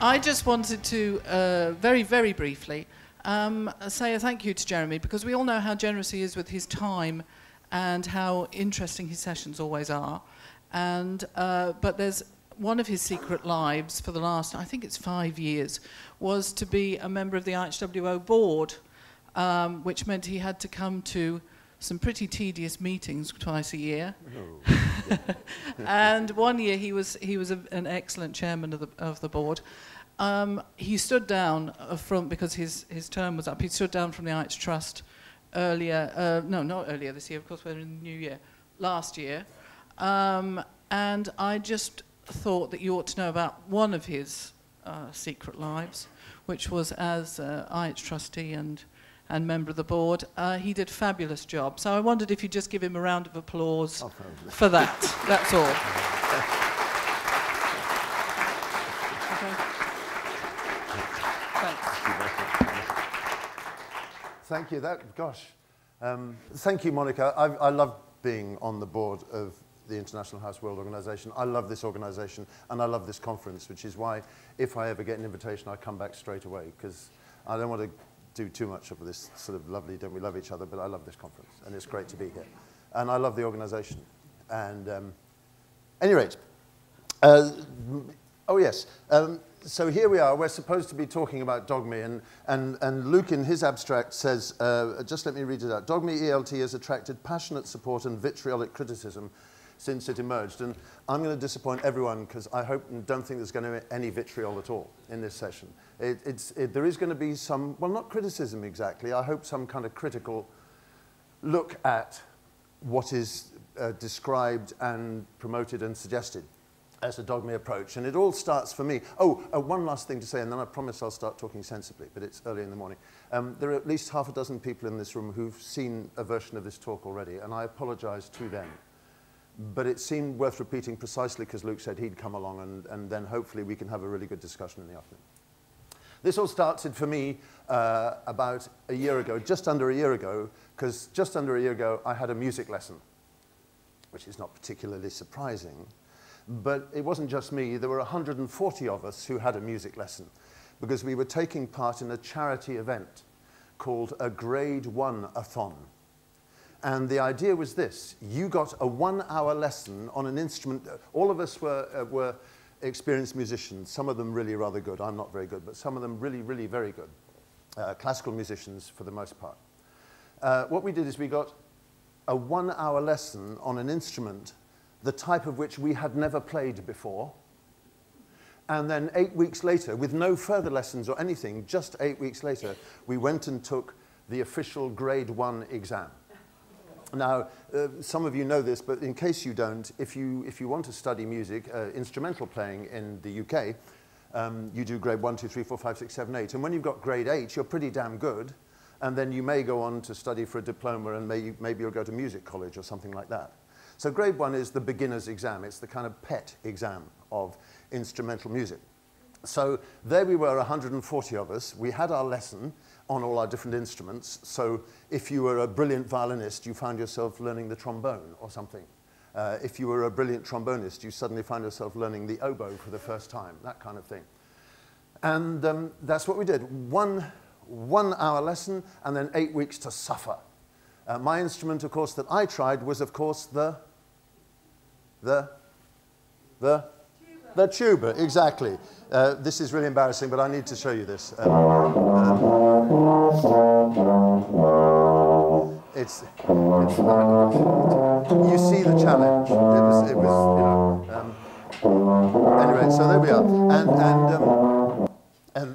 I just wanted to, very, very briefly, say a thank you to Jeremy, because we all know how generous he is with his time and how interesting his sessions always are. And, but there's one of his secret lives for the last, I think it's 5 years, was to be a member of the IHWO board, which meant he had to come to some pretty tedious meetings twice a year. Oh, yeah. And one year he was an excellent chairman of the board. He stood down from, because his term was up, he stood down from the IH Trust earlier, no, not earlier this year, of course we're in the new year, last year. And I just thought that you ought to know about one of his secret lives, which was as IH trustee and member of the board. He did a fabulous job. So I wondered if you'd just give him a round of applause for that. That's all. Thank you. Thank you, Monica. I love being on the board of the International House World Organization. I love this organization, and I love this conference, which is why, if I ever get an invitation, I come back straight away, because I don't want to do too much of this sort of lovely, don't we love each other, but I love this conference, and it's great to be here. And I love the organization. And at any rate, oh yes, so here we are. We're supposed to be talking about Dogma, and Luke in his abstract says, just let me read it out. Dogma ELT has attracted passionate support and vitriolic criticism since it emerged. And I'm going to disappoint everyone, because I hope and don't think there's going to be any vitriol at all in this session. There is going to be some, well, not criticism exactly, I hope some kind of critical look at what is described and promoted and suggested as a Dogma approach. And it all starts for me. One last thing to say, and then I promise I'll start talking sensibly, but it's early in the morning. There are at least half a dozen people in this room who've seen a version of this talk already, and I apologize to them. But it seemed worth repeating precisely because Luke said he'd come along, and then hopefully we can have a really good discussion in the afternoon. This all started for me about a year ago, just under a year ago, because just under a year ago I had a music lesson, which is not particularly surprising. But it wasn't just me. There were 140 of us who had a music lesson, because we were taking part in a charity event called a Grade 1-a-thon. And the idea was this: you got a 1-hour lesson on an instrument. All of us were experienced musicians, some of them really rather good. I'm not very good, but some of them really, really very good. Classical musicians for the most part. What we did is we got a 1-hour lesson on an instrument, the type of which we had never played before. And then 8 weeks later, with no further lessons or anything, just 8 weeks later, we went and took the official Grade 1 exam. Now, some of you know this, but in case you don't, if you want to study music, instrumental playing in the UK, you do Grade 1, 2, 3, 4, 5, 6, 7, 8. And when you've got Grade 8, you're pretty damn good. And then you may go on to study for a diploma, and maybe you'll go to music college or something like that. So Grade 1 is the beginner's exam. It's the kind of pet exam of instrumental music. So there we were, 140 of us. We had our lesson on all our different instruments. So if you were a brilliant violinist, you found yourself learning the trombone or something. If you were a brilliant trombonist, you suddenly found yourself learning the oboe for the first time, that kind of thing. And that's what we did. One 1-hour lesson, and then 8 weeks to suffer. My instrument, of course, that I tried was, of course, the tuba, exactly. This is really embarrassing, but I need to show you this. You see the challenge. It was you know. Anyway, so there we are.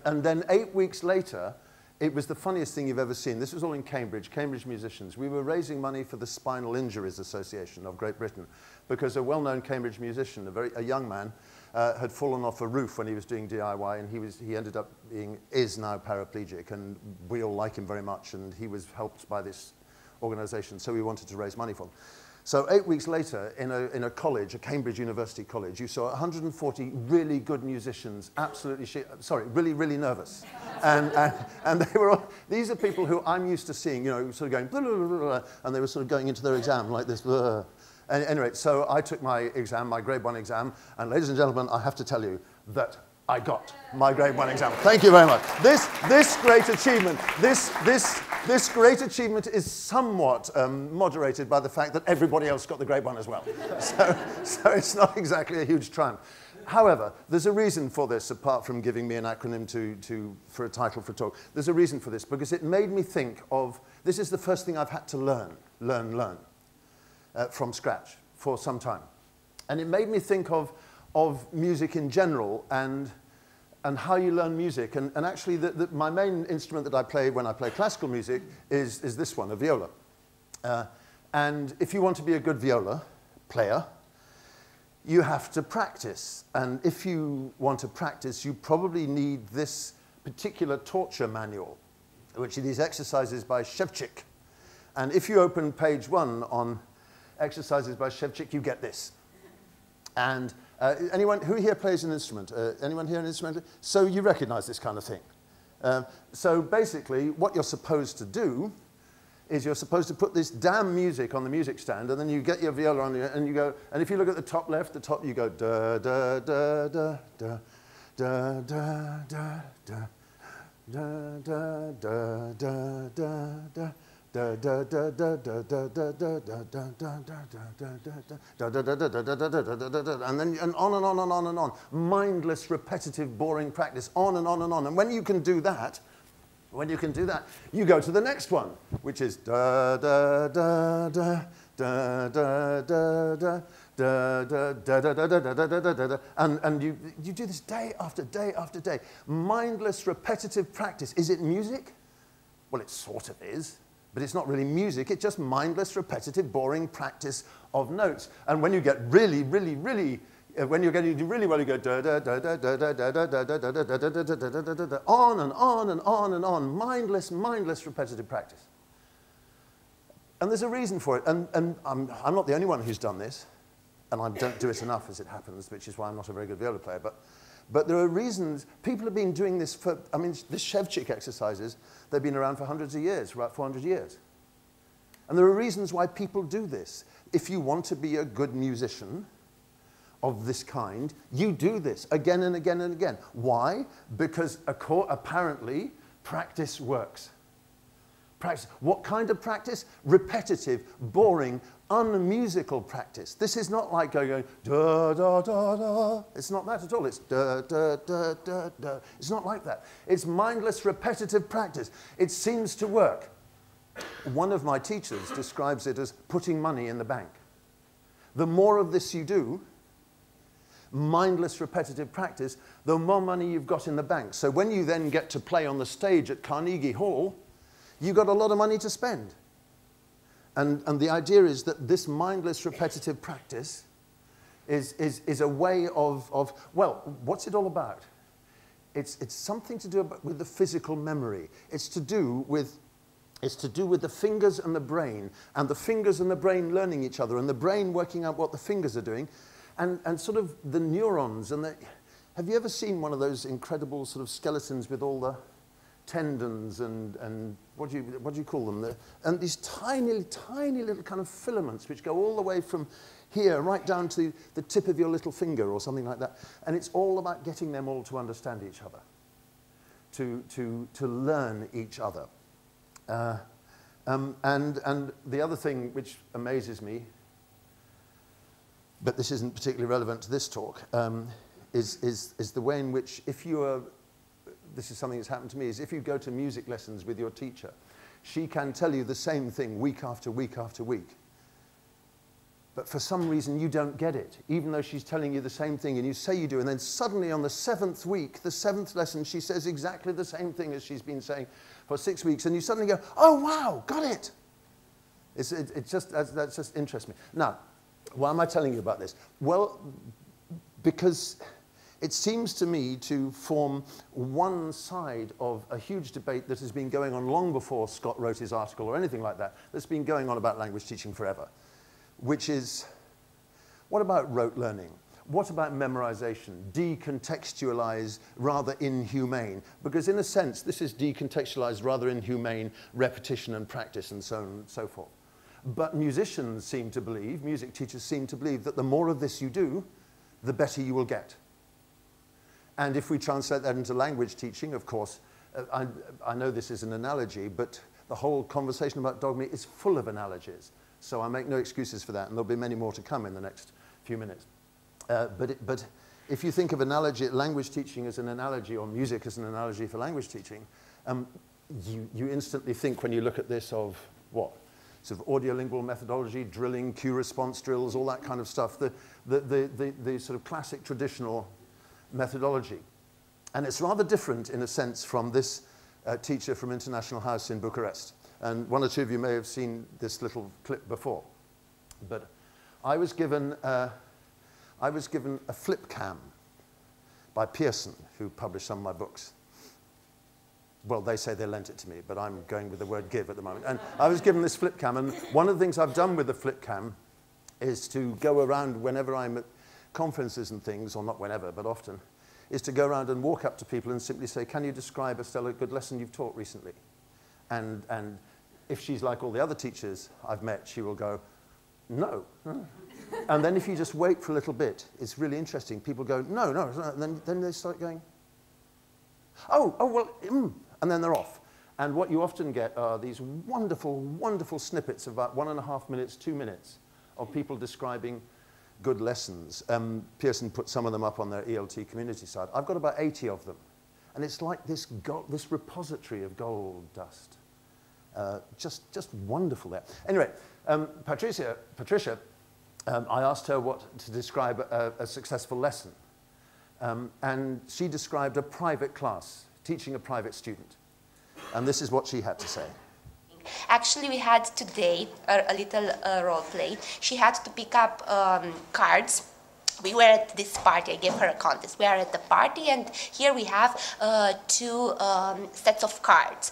And then 8 weeks later, it was the funniest thing you've ever seen. This was all in Cambridge, Cambridge musicians. We were raising money for the Spinal Injuries Association of Great Britain, because a well-known Cambridge musician, a young man, had fallen off a roof when he was doing DIY, and he ended up is now paraplegic, and we all like him very much, and he was helped by this organization, so we wanted to raise money for him. So 8 weeks later, in a college, a Cambridge University college, you saw 140 really good musicians, really, really nervous. And they were all, these are people who I'm used to seeing, you know, sort of going, blah, blah, blah, blah, and they were sort of going into their exam like this. Blah. And anyway, so I took my exam, my Grade 1 exam, and ladies and gentlemen, I have to tell you that I got my grade 1 exam. Thank you very much. This great achievement, this great achievement is somewhat moderated by the fact that everybody else got the grade 1 as well. So it's not exactly a huge triumph. However, there's a reason for this, apart from giving me an acronym for a title for a talk. There's a reason for this, because it made me think of, this is the first thing I've had to learn from scratch for some time. And it made me think of music in general and how you learn music. And actually, my main instrument that I play when I play classical music is this one, a viola. And if you want to be a good viola player, you have to practice. And if you want to practice, you probably need this particular torture manual, which are these exercises by Shevchik. And if you open page 1 on exercises by Shevchik, you get this. And anyone who here plays an instrument? Anyone here an instrument? So you recognize this kind of thing. So basically, what you're supposed to do is you're supposed to put this damn music on the music stand, and then you get your viola on it, and you go, and if you look at the top left, the top, you go da da da da da da da da da da da da da da. And then and on and on and on and on. Mindless, repetitive, boring practice, on and on and on. And when you can do that, you go to the next one, which is da da da da da da da da. And you do this day after day after day. Mindless, repetitive practice. Is it music? Well, it sort of is. But it's not really music, it's just mindless, repetitive, boring practice of notes. And when you get really, really, really, when you're getting to do really well, you go da da da da da da da da da da da da da da da da, on and on and on and on. Mindless, mindless, repetitive practice. And there's a reason for it. And I'm not the only one who's done this, and I don't do it enough as it happens, which is why I'm not a very good viola player. But there are reasons. People have been doing this for, I mean, the Shevchik exercises, they've been around for hundreds of years, for about 400 years. And there are reasons why people do this. If you want to be a good musician of this kind, you do this again and again and again. Why? Because apparently practice works. Practice. What kind of practice? Repetitive, boring, unmusical practice. This is not like going da da da da. It's not that at all. It's da da da da da. It's not like that. It's mindless, repetitive practice. It seems to work. One of my teachers describes it as putting money in the bank. The more of this you do, mindless, repetitive practice, the more money you've got in the bank. So when you then get to play on the stage at Carnegie Hall, you've got a lot of money to spend. And the idea is that this mindless, repetitive practice is a way of, well, what's it all about? It's something to do with the physical memory. It's to do with the fingers and the fingers and the brain learning each other, and the brain working out what the fingers are doing, and sort of the neurons. Have you ever seen one of those incredible sort of skeletons with all the tendons and what do you call them? And these tiny little kind of filaments which go all the way from here right down to the tip of your little finger or something like that. And it's all about getting them all to understand each other, to learn each other. And the other thing which amazes me, but this isn't particularly relevant to this talk, is the way in which, if you are, this is something that's happened to me, is if you go to music lessons with your teacher, she can tell you the same thing week after week after week. But for some reason you don't get it, even though she's telling you the same thing and you say you do, and then suddenly on the 7th week, the 7th lesson, she says exactly the same thing as she's been saying for 6 weeks, and you suddenly go, oh wow, got it. That just interests me. Now, why am I telling you about this? Well, because it seems to me to form one side of a huge debate that has been going on long before Scott wrote his article or anything like that, that's been going on about language teaching forever, which is, what about rote learning? What about memorization? Decontextualize rather inhumane. Because in a sense, this is decontextualized rather inhumane repetition and practice and so on and so forth. But musicians seem to believe, music teachers seem to believe that the more of this you do, the better you will get. And if we translate that into language teaching, of course, I know this is an analogy, but the whole conversation about dogma is full of analogies. So I make no excuses for that, and there'll be many more to come in the next few minutes. But if you think of language teaching as an analogy, or music as an analogy for language teaching, you instantly think, when you look at this, of what? Sort of audiolingual methodology, drilling, cue response drills, all that kind of stuff, the sort of classic traditional methodology. And it's rather different, in a sense, from this teacher from International House in Bucharest. And one or two of you may have seen this little clip before. But I was given a flip cam by Pearson, who published some of my books. Well, they say they lent it to me, but I'm going with the word give at the moment. And I was given this flip cam, and one of the things I've done with the flip cam is to go around whenever I'm at conferences and things, or not whenever, but often, is to go around and walk up to people and simply say, can you describe, Estelle, a good lesson you've taught recently? And if she's like all the other teachers I've met, she will go, no. And then if you just wait for a little bit, it's really interesting. People go, no, no. And then they start going, oh, well, and then they're off. And what you often get are these wonderful, wonderful snippets of about 1.5 minutes, 2 minutes of people describing good lessons. Pearson put some of them up on their ELT community side. I've got about 80 of them. And it's like this repository of gold dust. Just wonderful there. Anyway, Patricia, I asked her what to describe a successful lesson. And she described a private class, teaching a private student. And this is what she had to say. Actually, we had today a little role play. She had to pick up cards. We were at this party. I gave her a contest. We are at the party, and here we have two sets of cards.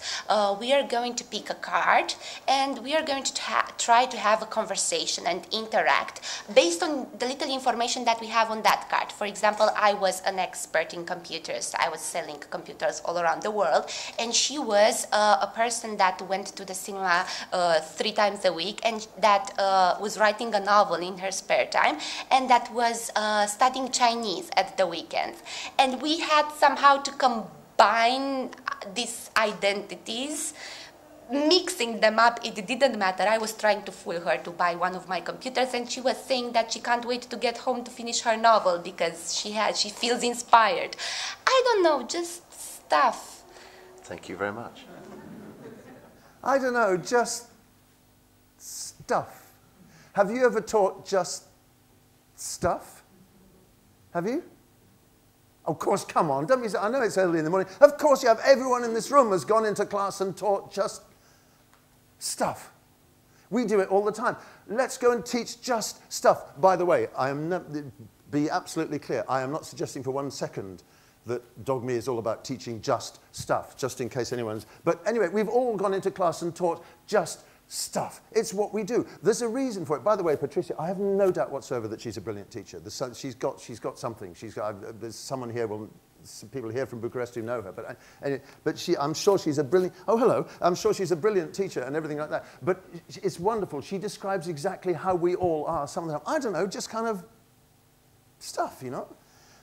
We are going to pick a card, and we are going to try to have a conversation and interact based on the little information that we have on that card. For example, I was an expert in computers. I was selling computers all around the world, and she was a person that went to the cinema 3 times a week, and that was writing a novel in her spare time, and that was studying Chinese at the weekends. And we had somehow to combine these identities, mixing them up. It didn't matter. I was trying to fool her to buy one of my computers, and she was saying that she can't wait to get home to finish her novel because she feels inspired. I don't know, just stuff. Thank you very much. I don't know, just stuff. Have you ever taught just stuff? Have you? Of course, come on. Don't be, I know it's early in the morning. Of course you have. Everyone in this room has gone into class and taught just stuff. We do it all the time. Let's go and teach just stuff. By the way, be absolutely clear. I am not suggesting for 1 second that Dogma is all about teaching just stuff, just in case anyone's... But anyway, we've all gone into class and taught just stuff. It's what we do. There's a reason for it. By the way, Patricia, I have no doubt whatsoever that she's a brilliant teacher. She's got something. There's someone here, some people here from Bucharest who know her. But I'm sure she's a brilliant... Oh, hello. I'm sure she's a brilliant teacher and everything like that. But it's wonderful. She describes exactly how we all are some of the time. I don't know, just kind of stuff, you know?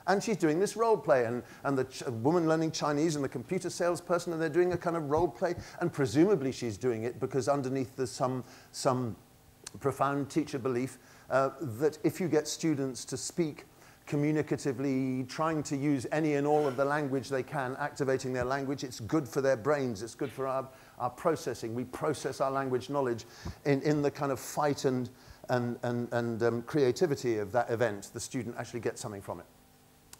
And she's doing this role play, and the woman learning Chinese and the computer salesperson, and they're doing a kind of role play, and presumably she's doing it because underneath there's some profound teacher belief that if you get students to speak communicatively, trying to use any and all of the language they can, activating their language, it's good for their brains, it's good for our processing. We process our language knowledge in the kind of fight and creativity of that event. The student actually gets something from it.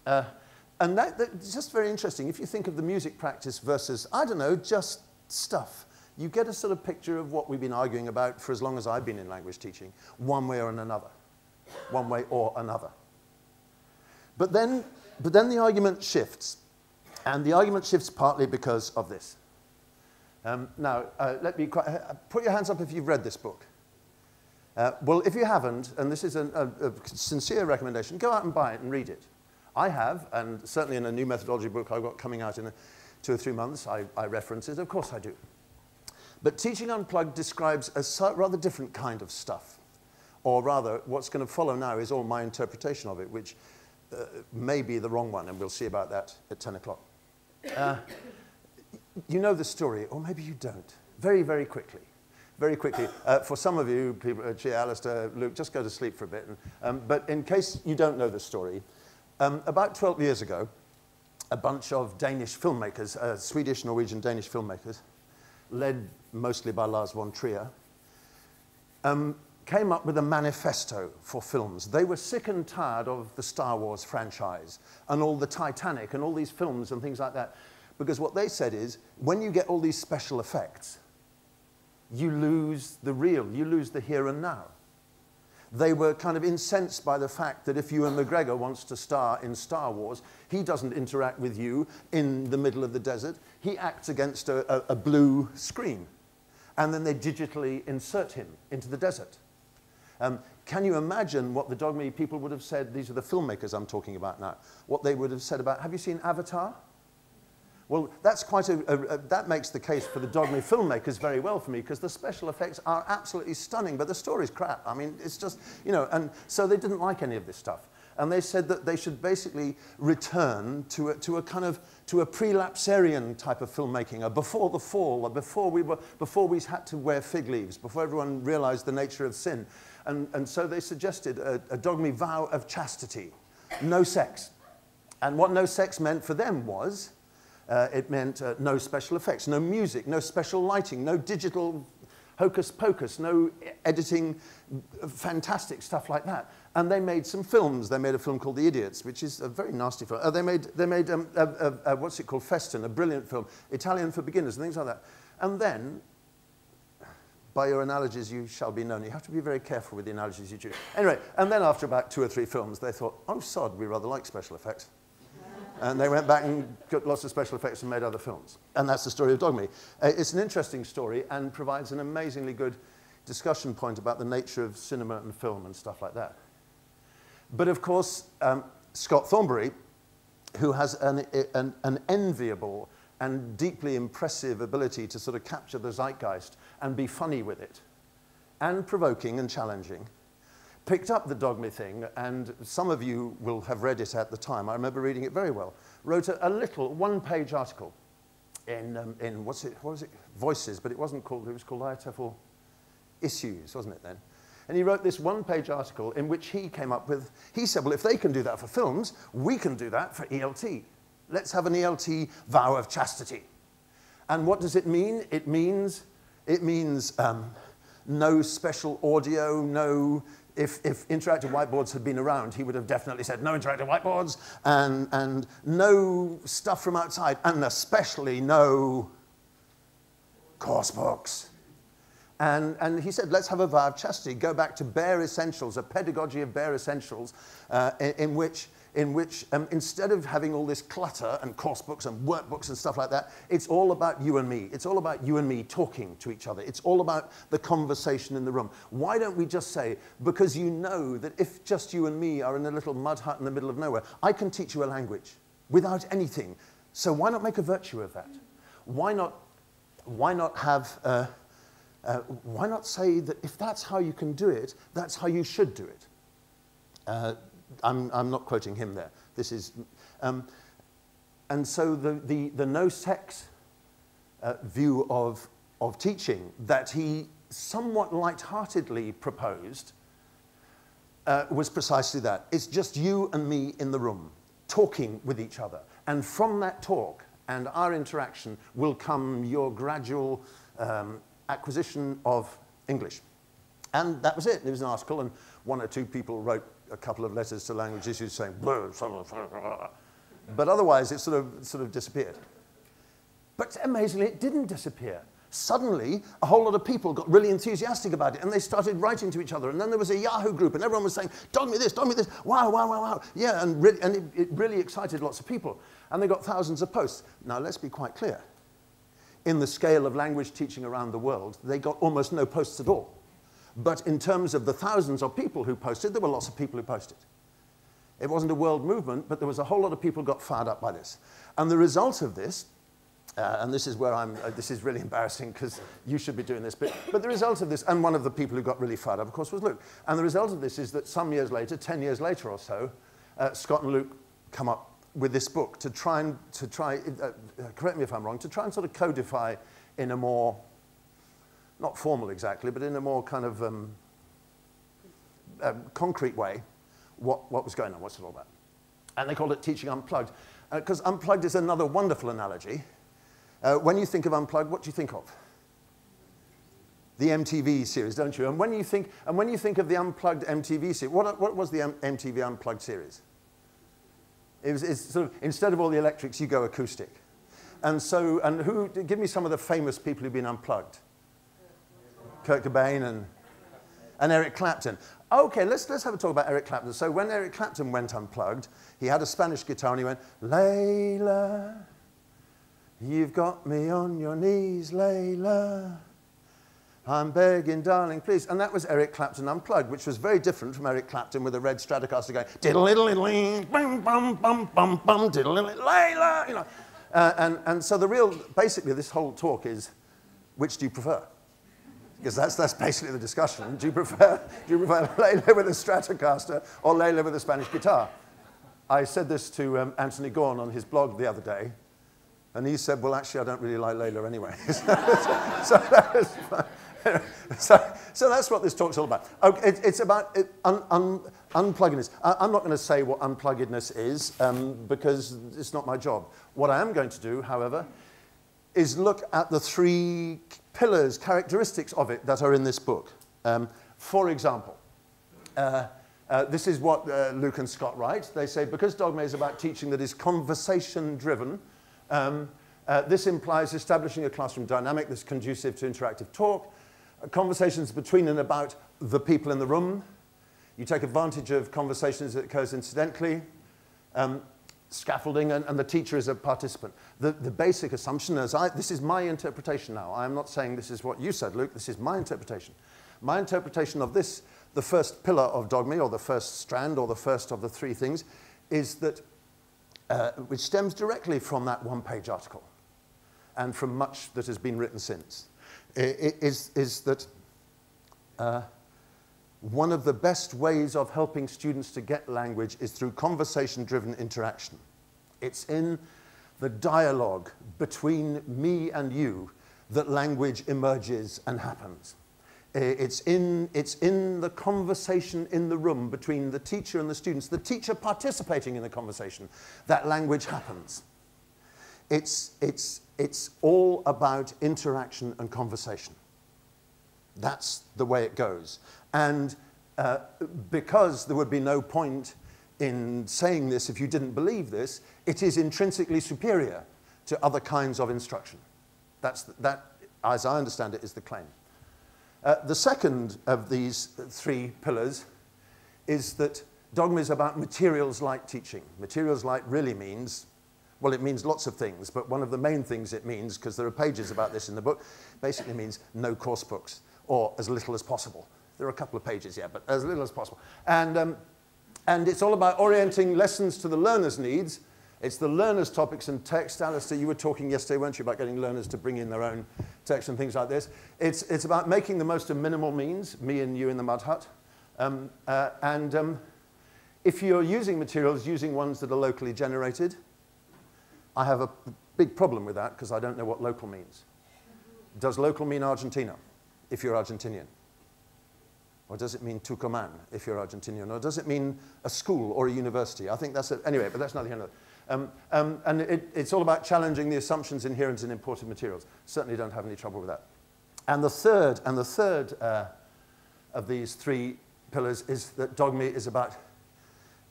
And that's just very interesting. If you think of the music practice versus, I don't know, just stuff, you get a sort of picture of what we've been arguing about for as long as I've been in language teaching, one way or another. One way or another. But then the argument shifts. And the argument shifts partly because of this. Now, put your hands up if you've read this book. Well, if you haven't, and this is a sincere recommendation, go out and buy it and read it. I have, and certainly in a new methodology book I've got coming out in 2 or 3 months, I reference it. Of course I do. But Teaching Unplugged describes a rather different kind of stuff. Or rather, what's going to follow now is all my interpretation of it, which may be the wrong one, and we'll see about that at 10 o'clock. You know the story, or maybe you don't. Very, very quickly. Very quickly. For some of you, people, Alistair, Luke, just go to sleep for a bit. But in case you don't know the story, about 12 years ago, a bunch of Danish filmmakers, Swedish, Norwegian, Danish filmmakers, led mostly by Lars von Trier, came up with a manifesto for films. They were sick and tired of the Star Wars franchise and all the Titanic and all these films and things like that. Because what they said is, when you get all these special effects, you lose the real, you lose the here and now. They were kind of incensed by the fact that if Ewan McGregor wants to star in Star Wars, he doesn't interact with you in the middle of the desert. He acts against a blue screen. And then they digitally insert him into the desert. Can you imagine what the Dogma people would have said? These are the filmmakers I'm talking about now. What they would have said about, have you seen Avatar? Well, that's quite that makes the case for the Dogma filmmakers very well for me, because the special effects are absolutely stunning, but the story's crap. I mean, it's just, you know, and so they didn't like any of this stuff. And they said that they should basically return to a prelapsarian type of filmmaking, before the fall, before we had to wear fig leaves, before everyone realized the nature of sin. And so they suggested a Dogma vow of chastity, no sex. And what no sex meant for them was, it meant no special effects, no music, no special lighting, no digital hocus pocus, no editing, fantastic stuff like that. And they made some films. They made a film called The Idiots, which is a very nasty film. They made what's it called, Festin, a brilliant film, Italian for beginners and things like that. And then, by your analogies you shall be known. You have to be very careful with the analogies you choose. Anyway, and then after about 2 or 3 films, they thought, oh, sod, we rather like special effects. And they went back and got lots of special effects and made other films. And that's the story of Dogma. It's an interesting story and provides an amazingly good discussion point about the nature of cinema and film and stuff like that. But of course, Scott Thornbury, who has an enviable and deeply impressive ability to sort of capture the zeitgeist and be funny with it, and provoking and challenging, picked up the Dogma thing, and some of you will have read it at the time. I remember reading it very well. Wrote a little one-page article in what was it? Voices, but it was called ITFL Issues, wasn't it then? And he wrote this one-page article in which he came up with, he said, well, if they can do that for films, we can do that for ELT. Let's have an ELT vow of chastity. And what does it mean? It means no special audio, no... If interactive whiteboards had been around, he would have definitely said no interactive whiteboards, and no stuff from outside, and especially no course books. And he said, let's have a vow of chastity, go back to bare essentials, a pedagogy of bare essentials, in which instead of having all this clutter and course books and workbooks and stuff like that, it's all about you and me. It's all about you and me talking to each other. It's all about the conversation in the room. Why don't we just say, because you know that if just you and me are in a little mud hut in the middle of nowhere, I can teach you a language without anything. So why not make a virtue of that? Why not have... why not say that if that's how you can do it, that's how you should do it? I'm not quoting him there. This is, and so the no-sex view of teaching that he somewhat lightheartedly proposed was precisely that. It's just you and me in the room, talking with each other. And from that talk and our interaction will come your gradual acquisition of English. And that was it. There was an article, and 1 or 2 people wrote a couple of letters to language issues saying, blah, but otherwise it sort of disappeared. But amazingly, it didn't disappear. Suddenly, a whole lot of people got really enthusiastic about it, and they started writing to each other. And then there was a Yahoo group, and everyone was saying, Dogma this, wow, wow, wow, wow. Yeah, and it really excited lots of people. And they got thousands of posts. Now, let's be quite clear. In the scale of language teaching around the world, they got almost no posts at all. But in terms of the thousands of people who posted, there were lots of people who posted. It wasn't a world movement, but there was a whole lot of people who got fired up by this. And the result of this, and this is where this is really embarrassing because you should be doing this, but the result of this, and one of the people who got really fired up, of course, was Luke. And the result of this is that some years later, 10 years later or so, Scott and Luke come up with this book to try, correct me if I'm wrong, to try and sort of codify in a more, not formal exactly, but in a more kind of concrete way what was going on, what's it all about. And they called it Teaching Unplugged, because unplugged is another wonderful analogy. When you think of unplugged, what do you think of? The MTV series, don't you? And when you think of the Unplugged MTV series, what was the MTV Unplugged series? It's sort of, instead of all the electrics, you go acoustic. And so, give me some of the famous people who've been unplugged. Kurt Cobain and Eric Clapton. Okay, let's have a talk about Eric Clapton. So when Eric Clapton went unplugged, he had a Spanish guitar and he went, Layla, you've got me on your knees, Layla. I'm begging, darling, please. And that was Eric Clapton Unplugged, which was very different from Eric Clapton with a red Stratocaster going, diddle-diddle-ling, bum, bum, bum, bum, bum, diddle-diddle, Layla, you know. And so basically this whole talk is, which do you prefer? Because that's basically the discussion. Do you prefer Layla with a Stratocaster or Layla with a Spanish guitar? I said this to Anthony Gorn on his blog the other day, and he said, well, actually, I don't really like Layla anyway. So that was fun. So that's what this talk's all about. Okay, it's about unpluggedness. I'm not going to say what unpluggedness is because it's not my job. What I am going to do, however, is look at the three pillars, characteristics of it that are in this book. For example, this is what Luke and Scott write. They say, because Dogma is about teaching that is conversation-driven, this implies establishing a classroom dynamic that's conducive to interactive talk, conversations between and about the people in the room. You take advantage of conversations that occurs incidentally, scaffolding, and the teacher is a participant. The basic assumption is, this is my interpretation now. I'm not saying this is what you said, Luke. This is my interpretation. My interpretation of this, the first pillar of Dogma, or the first strand, or the first of the three things, is that, which stems directly from that one-page article and from much that has been written since, is that one of the best ways of helping students to get language is through conversation-driven interaction. It's in the dialogue between me and you that language emerges and happens. It's in the conversation in the room between the teacher and the students, the teacher participating in the conversation, that language happens. It's all about interaction and conversation. That's the way it goes. And because there would be no point in saying this if you didn't believe this, it is intrinsically superior to other kinds of instruction. That, as I understand it, is the claim. The second of these three pillars is that Dogma is about materials-light teaching. Materials-light really means, well, it means lots of things, but one of the main things it means, because there are pages about this in the book, basically means no course books, or as little as possible. There are a couple of pages, yeah, but as little as possible. And it's all about orienting lessons to the learner's needs. It's the learner's topics and text. Alistair, you were talking yesterday, weren't you, about getting learners to bring in their own text and things like this. It's about making the most of minimal means, me and you in the mud hut. If you're using materials, using ones that are locally generated, I have a big problem with that because I don't know what local means. Does local mean Argentina, if you're Argentinian? Or does it mean Tucumán, if you're Argentinian? Or does it mean a school or a university? I think that's it. Anyway, but that's not the end of it. And it's all about challenging the assumptions inherent in imported materials. Certainly don't have any trouble with that. And the third of these three pillars is that Dogma is about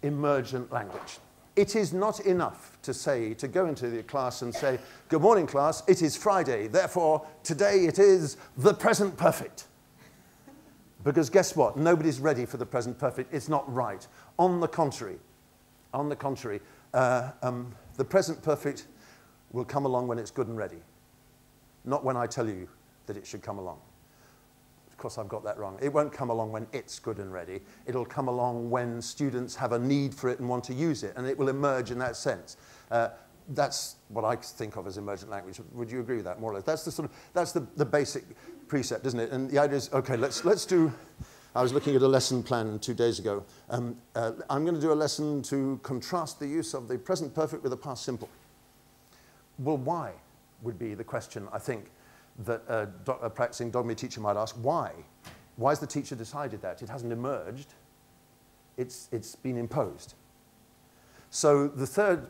emergent language. It is not enough to go into the class and say, good morning, class, it is Friday, therefore today it is the present perfect. Because guess what? Nobody's ready for the present perfect. It's not right. On the contrary, the present perfect will come along when it's good and ready, not when I tell you that it should come along. Of course, I've got that wrong. It won't come along when it's good and ready. It'll come along when students have a need for it and want to use it, and it will emerge in that sense. That's what I think of as emergent language. Would you agree with that, more or less? That's the basic precept, isn't it? And the idea is, okay, let's do I was looking at a lesson plan 2 days ago. I'm going to do a lesson to contrast the use of the present perfect with the past simple. Well, why would be the question, I think, that a practicing Dogma teacher might ask. Why? Why has the teacher decided that? It hasn't emerged. It's been imposed. So the third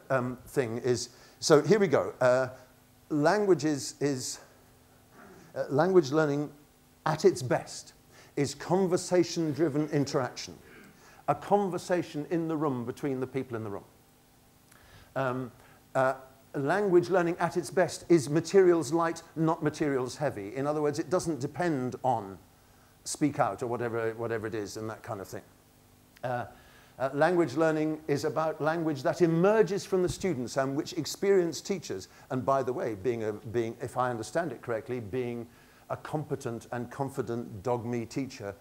thing is, so here we go. Language language learning at its best is conversation-driven interaction, a conversation in the room between the people in the room. Language learning at its best is materials light, not materials heavy. In other words, it doesn't depend on speak out or whatever it is and that kind of thing. Language learning is about language that emerges from the students and which experienced teachers, and by the way, being, if I understand it correctly, being a competent and confident Dogma teacher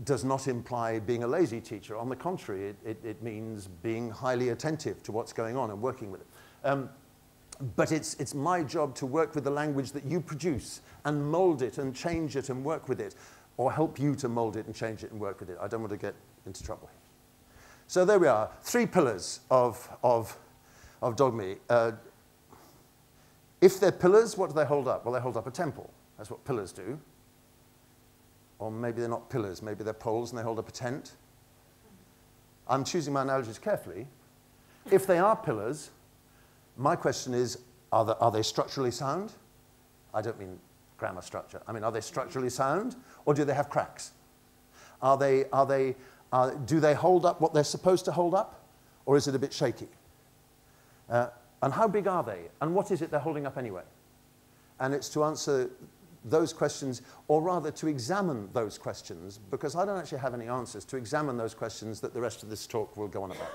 does not imply being a lazy teacher. On the contrary, it means being highly attentive to what's going on and working with it. But it's my job to work with the language that you produce and mold it and change it and work with it, or help you to mold it and change it and work with it. I don't want to get into trouble here. So there we are, 3 pillars of Dogma. If they're pillars, what do they hold up? Well, they hold up a temple. That's what pillars do. Or maybe they're not pillars, maybe they're poles and they hold up a tent. I'm choosing my analogies carefully. If they are pillars, my question is, are they structurally sound? I don't mean grammar structure. I mean, are they structurally sound, or do they have cracks? Do they hold up what they're supposed to hold up, or is it a bit shaky? And how big are they, and what is it they're holding up anyway? And it's to answer those questions, or rather to examine those questions, because I don't actually have any answers, to examine those questions that the rest of this talk will go on about.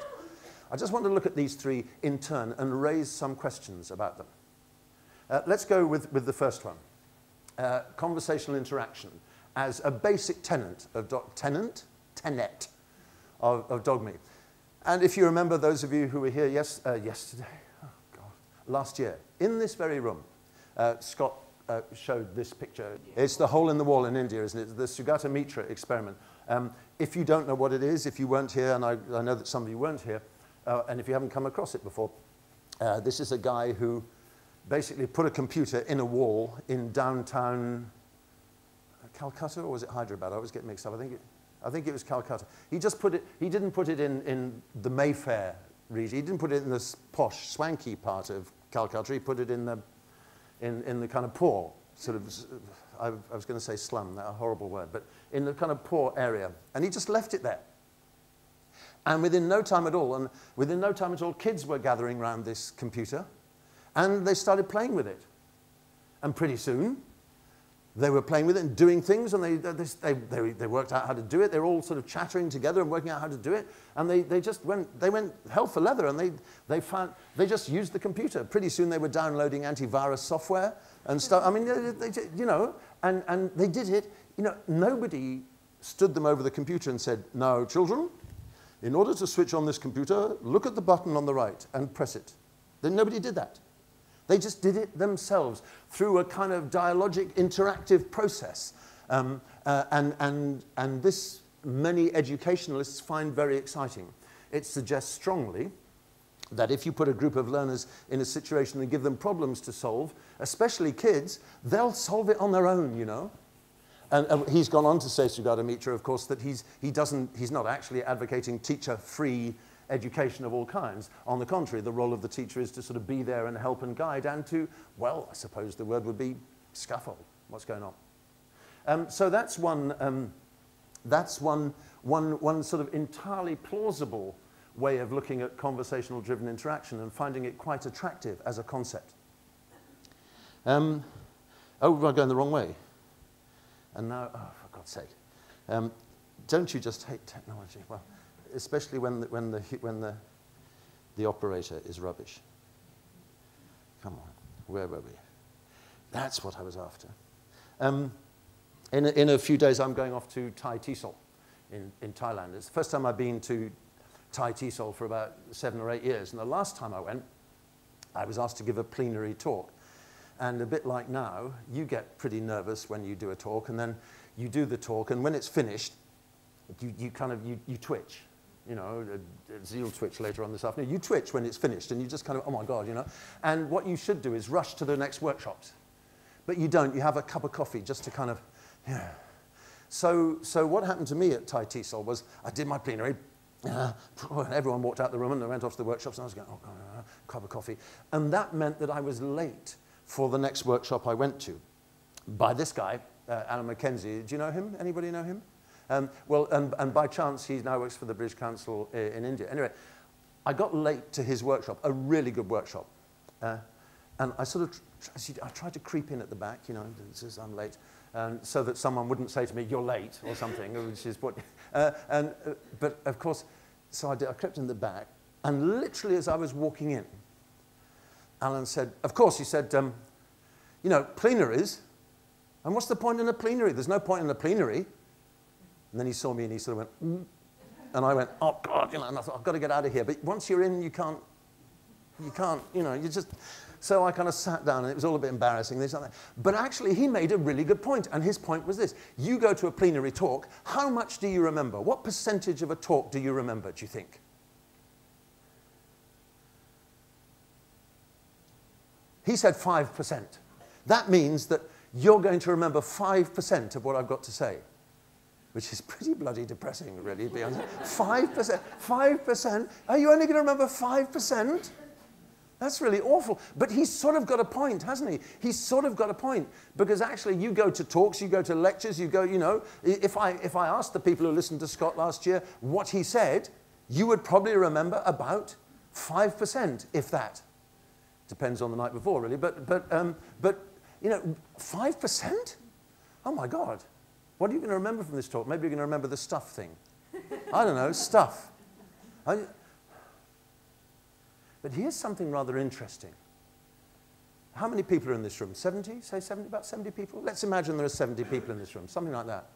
I just want to look at these 3 in turn and raise some questions about them. Let's go with the first one. Conversational interaction as a basic tenet of Dogma. And if you remember, those of you who were here yesterday, last year, in this very room, Scott showed this picture. It's the hole in the wall in India, isn't it? The Sugata Mitra experiment. If you don't know what it is, if you weren't here, and I know that some of you weren't here, and if you haven't come across it before, this is a guy who basically put a computer in a wall in downtown Calcutta, or was it Hyderabad? I always get mixed up. I think it was Calcutta. He didn't put it in the Mayfair region. He didn't put it in the posh, swanky part of Calcutta. He put it in the kind of poor, sort of, I was going to say slum, that a horrible word, but in the kind of poor area. And he just left it there. And within no time at all, kids were gathering around this computer, and they started playing with it. And pretty soon, they were playing with it and doing things, and they worked out how to do it. They were all sort of chattering together and working out how to do it. And they went hell for leather, and they just used the computer. Pretty soon, they were downloading antivirus software and stuff. I mean, and they did it. Nobody stood them over the computer and said, "Now, children, in order to switch on this computer, look at the button on the right and press it." Then nobody did that. They just did it themselves through a kind of dialogic, interactive process. And this many educationalists find very exciting. It suggests strongly that if you put a group of learners in a situation and give them problems to solve, especially kids, they'll solve it on their own, And he's gone on to say, Sugata Mitra, of course, that he's not actually advocating teacher-free education of all kinds. On the contrary, the role of the teacher is to sort of be there and help and guide and to, well, I suppose the word would be scaffold what's going on. So that's one sort of entirely plausible way of looking at conversational-driven interaction and finding it quite attractive as a concept. Oh, we're going the wrong way. And now, oh, for God's sake, don't you just hate technology? Well, especially when the operator is rubbish. Come on, where were we? That's what I was after. In a few days, I'm going off to Thai Tisol in Thailand. It's the first time I've been to Thai Tisol for about 7 or 8 years. And the last time I went, I was asked to give a plenary talk. And a bit like now, you get pretty nervous when you do a talk, and then you do the talk, and when it's finished, you kind of, you twitch. You know, Zeal twitch later on this afternoon. You twitch when it's finished, and you just kind of, oh my God, you know. And what you should do is rush to the next workshops. But you don't. You have a cup of coffee just to kind of, yeah. So what happened to me at Tai TESOL was I did my plenary, and everyone walked out the room, and I went off to the workshops, and I was going, oh, cup of coffee. And that meant that I was late for the next workshop I went to by this guy, Alan Mackenzie. Do you know him? Anybody know him? Well, and by chance, he now works for the British Council in India. Anyway, I got late to his workshop, a really good workshop. And I sort of, I tried to creep in at the back, you know, says I'm late, so that someone wouldn't say to me, you're late, or something, which is what, but of course, so I crept in the back, and literally as I was walking in, Alan said, of course, he said, you know, plenaries, and what's the point in a plenary? There's no point in a plenary. And then he saw me and he sort of went, and I went, oh God, you know, and I thought, I've got to get out of here. But once you're in, you can't, you know, you just, so I kind of sat down and it was all a bit embarrassing. But actually, he made a really good point. And his point was this: you go to a plenary talk, how much do you remember? What percentage of a talk do you remember, do you think? He said 5%. That means that you're going to remember 5% of what I've got to say, which is pretty bloody depressing, really, to be honest. 5%, 5%? Are you only going to remember 5%? That's really awful. But he's sort of got a point, hasn't he? He's sort of got a point. Because actually, you go to talks, you go to lectures, you go, you know, if I asked the people who listened to Scott last year what he said, you would probably remember about 5%, if that. Depends on the night before, really. But you know, 5%? Oh, my God. What are you going to remember from this talk? Maybe you're going to remember the stuff thing. I don't know, stuff. But here's something rather interesting. How many people are in this room? 70? Say 70, about 70 people? Let's imagine there are 70 people in this room, something like that.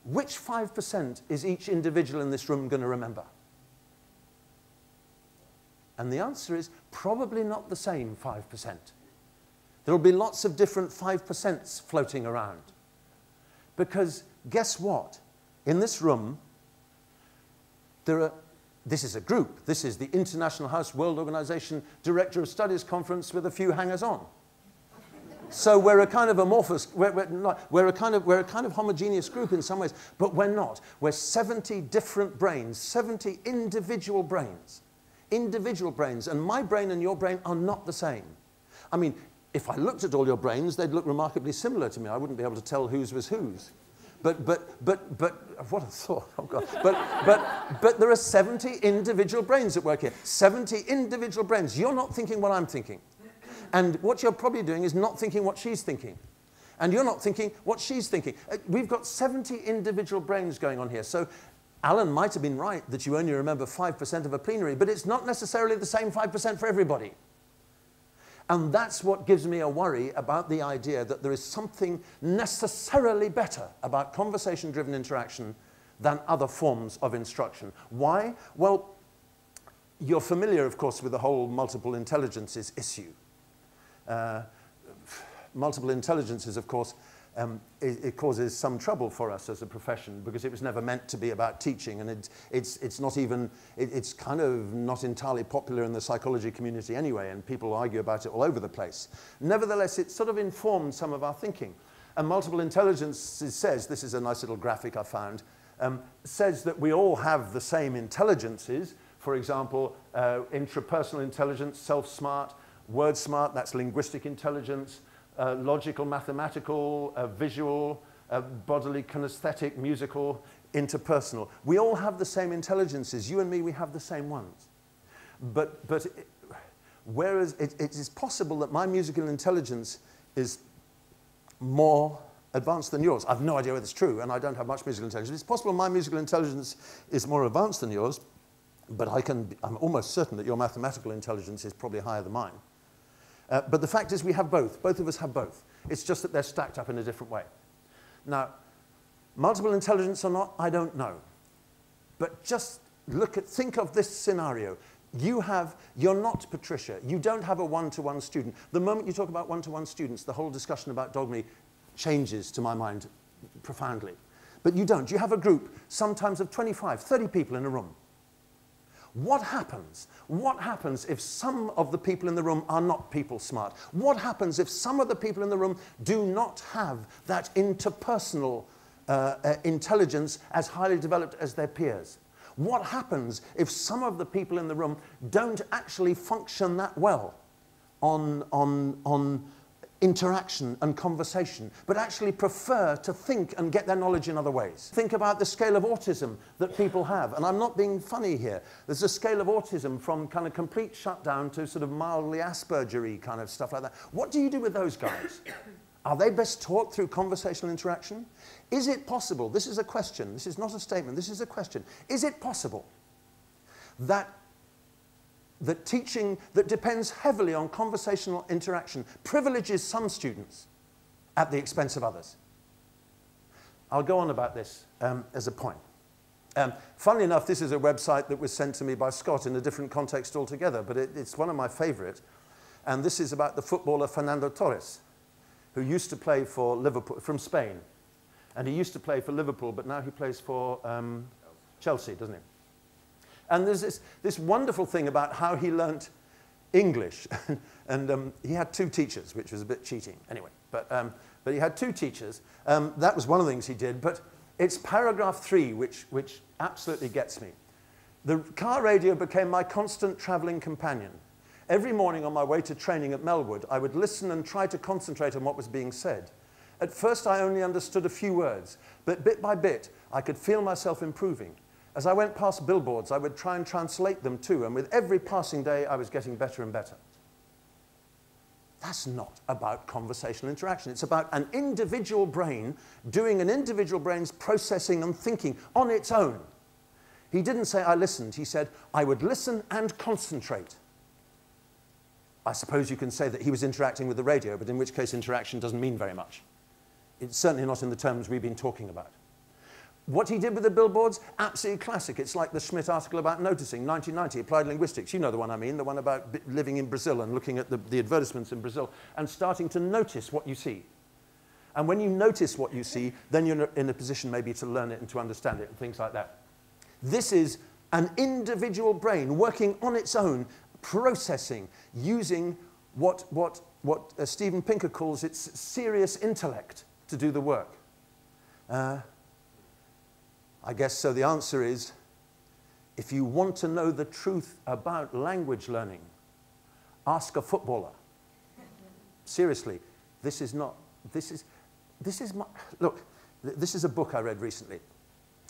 Which 5% is each individual in this room going to remember? And the answer is probably not the same 5%. There will be lots of different 5% floating around. Because guess what? In this room, this is a group. This is the International House World Organization Director of Studies Conference with a few hangers-on. So we're a kind of amorphous, we're a kind of homogeneous group in some ways, but we're not. We're 70 different brains, 70 individual brains. Individual brains, and my brain and your brain are not the same. I mean, if I looked at all your brains, they'd look remarkably similar to me. I wouldn't be able to tell whose was whose. But what a thought, oh God. But there are 70 individual brains at work here. 70 individual brains. You're not thinking what I'm thinking. And what you're probably doing is not thinking what she's thinking. And you're not thinking what she's thinking. We've got 70 individual brains going on here. So Alan might have been right that you only remember 5% of a plenary, but it's not necessarily the same 5% for everybody. And that's what gives me a worry about the idea that there is something necessarily better about conversation-driven interaction than other forms of instruction. Why? Well, you're familiar, of course, with the whole multiple intelligences issue. Multiple intelligences, of course, it causes some trouble for us as a profession because it was never meant to be about teaching, and it's not even, it's kind of not entirely popular in the psychology community anyway, and people argue about it all over the place. Nevertheless, it sort of informed some of our thinking. And multiple intelligence says, this is a nice little graphic I found, says that we all have the same intelligences. For example, intrapersonal intelligence, self-smart, word smart, that's linguistic intelligence, logical, mathematical, visual, bodily, kinesthetic, musical, interpersonal. We all have the same intelligences. You and me, we have the same ones. But whereas it is possible that my musical intelligence is more advanced than yours. I've no idea whether it's true, and I don't have much musical intelligence. It's possible my musical intelligence is more advanced than yours, but I'm almost certain that your mathematical intelligence is probably higher than mine. But the fact is we have both. Both of us have both. It's just that they're stacked up in a different way. Now, multiple intelligence or not, I don't know. But just think of this scenario. You're not Patricia. You don't have a one-to-one student. The moment you talk about one-to-one students, the whole discussion about Dogma changes, to my mind, profoundly. But you don't. You have a group, sometimes of 25, 30 people in a room. What happens? What happens if some of the people in the room are not people smart? What happens if some of the people in the room do not have that interpersonal intelligence as highly developed as their peers? What happens if some of the people in the room don't actually function that well on interaction and conversation, but actually prefer to think and get their knowledge in other ways? Think about the scale of autism that people have. And I'm not being funny here. There's a scale of autism from kind of complete shutdown to sort of mildly Asperger-y kind of stuff like that. What do you do with those guys? Are they best taught through conversational interaction? Is it possible, this is a question, this is not a statement, this is a question, is it possible that teaching that depends heavily on conversational interaction privileges some students at the expense of others? I'll go on about this as a point. Funnily enough, this is a website that was sent to me by Scott in a different context altogether, but it's one of my favorite. And this is about the footballer Fernando Torres, who used to play for Liverpool, from Spain. And he used to play for Liverpool, but now he plays for Chelsea, doesn't he? And there's this wonderful thing about how he learnt English. And he had 2 teachers, which was a bit cheating. Anyway, but he had 2 teachers. That was one of the things he did. But it's paragraph 3, which absolutely gets me. The car radio became my constant traveling companion. Every morning on my way to training at Melwood, I would listen and try to concentrate on what was being said. At first, I only understood a few words, but bit by bit, I could feel myself improving. As I went past billboards, I would try and translate them too, and with every passing day, I was getting better and better. That's not about conversational interaction. It's about an individual brain doing an individual brain's processing and thinking on its own. He didn't say, I listened. He said, I would listen and concentrate. I suppose you can say that he was interacting with the radio, but in which case interaction doesn't mean very much. It's certainly not in the terms we've been talking about. What he did with the billboards, absolutely classic. It's like the Schmidt article about noticing, 1990, applied linguistics. You know the one I mean, the one about living in Brazil and looking at the advertisements in Brazil and starting to notice what you see. And when you notice what you see, then you're in a position maybe to learn it and to understand it and things like that. This is an individual brain working on its own, processing, using what Steven Pinker calls its serious intellect to do the work. I guess so the answer is, if you want to know the truth about language learning, ask a footballer. Seriously, this is my, look, this is a book I read recently,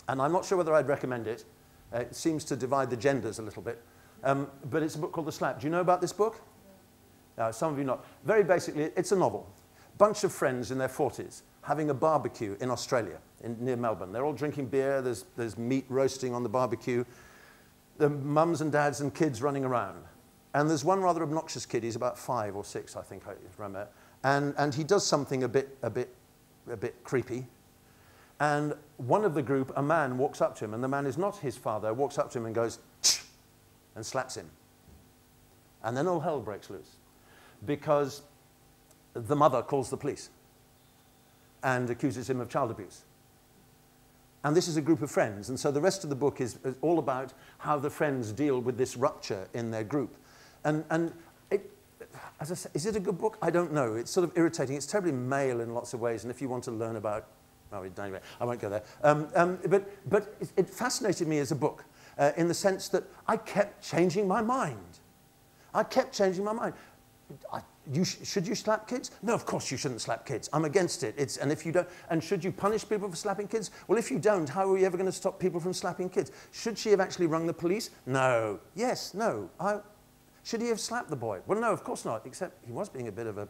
and I'm not sure whether I'd recommend it. It seems to divide the genders a little bit, but it's a book called The Slap. Do you know about this book? Some of you not. Very basically, it's a novel. Bunch of friends in their 40s having a barbecue in Australia, near Melbourne. They're all drinking beer, there's meat roasting on the barbecue, the mums and dads and kids running around. And there's one rather obnoxious kid, he's about 5 or 6, I think, remember, and he does something a bit creepy. And one of the group, a man, walks up to him, and the man is not his father, walks up to him and goes, "Tch," and slaps him. And then all hell breaks loose, because the mother calls the police and accuses him of child abuse. And this is a group of friends, and so the rest of the book is all about how the friends deal with this rupture in their group. And it, as I say, is it a good book? I don't know. It's sort of irritating. It's terribly male in lots of ways, and if you want to learn about, oh, anyway, I won't go there. But it fascinated me as a book in the sense that I kept changing my mind. I kept changing my mind. Should you slap kids? No, of course you shouldn't slap kids. I'm against it. And if you don't, and should you punish people for slapping kids? Well, if you don't, how are we ever going to stop people from slapping kids? Should she have actually rung the police? No. Yes, no. Should he have slapped the boy? Well, no, of course not, except he was being a bit of a,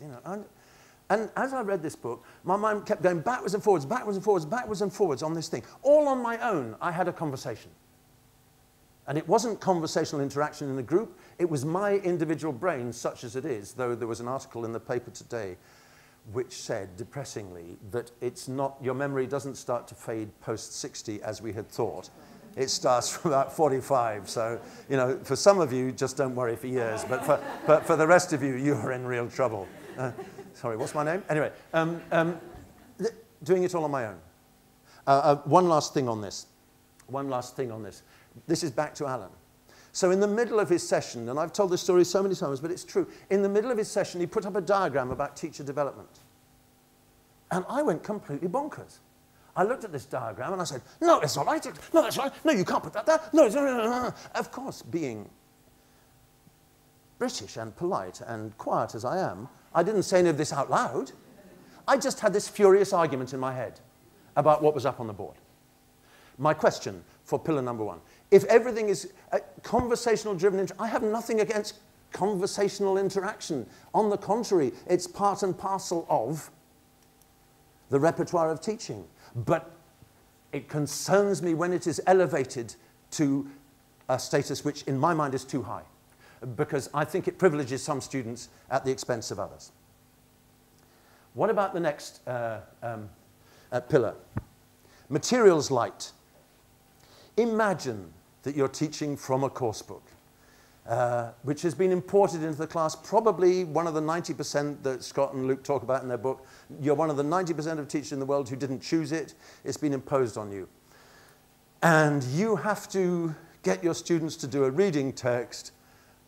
you know. And as I read this book, my mind kept going backwards and forwards, backwards and forwards, backwards and forwards on this thing. All on my own, I had a conversation. And it wasn't conversational interaction in the group, it was my individual brain, such as it is, though there was an article in the paper today which said, depressingly, that it's not, your memory doesn't start to fade post-60 as we had thought. It starts from about 45, so, you know, for some of you, just don't worry for years, but for the rest of you, you're in real trouble. Sorry, what's my name? Anyway, doing it all on my own. One last thing on this. One last thing on this. This is back to Alan. So in the middle of his session, and I've told this story so many times, but it's true. In the middle of his session, he put up a diagram about teacher development. And I went completely bonkers. I looked at this diagram and I said, no, that's not right. No, that's right. No, you can't put that there. No, no. Of course, being British and polite and quiet as I am, I didn't say any of this out loud. I just had this furious argument in my head about what was up on the board. My question for pillar number 1. If everything is conversational-driven, I have nothing against conversational interaction. On the contrary, it's part and parcel of the repertoire of teaching. But it concerns me when it is elevated to a status which, in my mind, is too high, because I think it privileges some students at the expense of others. What about the next pillar? Materials light. Imagine that you're teaching from a course book, which has been imported into the class, probably one of the 90% that Scott and Luke talk about in their book. You're one of the 90% of teachers in the world who didn't choose it. It's been imposed on you. And you have to get your students to do a reading text,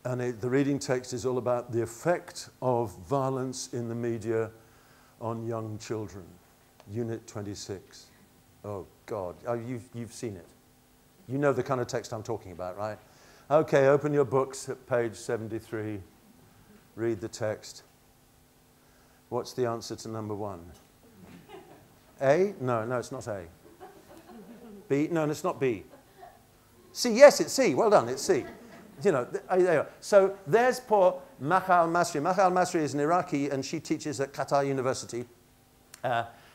and the reading text is all about the effect of violence in the media on young children. Unit 26. Oh, God. Oh, you've seen it. You know the kind of text I'm talking about, right? Okay, open your books at page 73. Read the text. What's the answer to number 1? A? No, it's not A. B? No, it's not B. C? Yes, it's C. Well done, it's C. You know, there you are. So there's poor Maha al-Masri. Maha al-Masri is an Iraqi, and she teaches at Qatar University.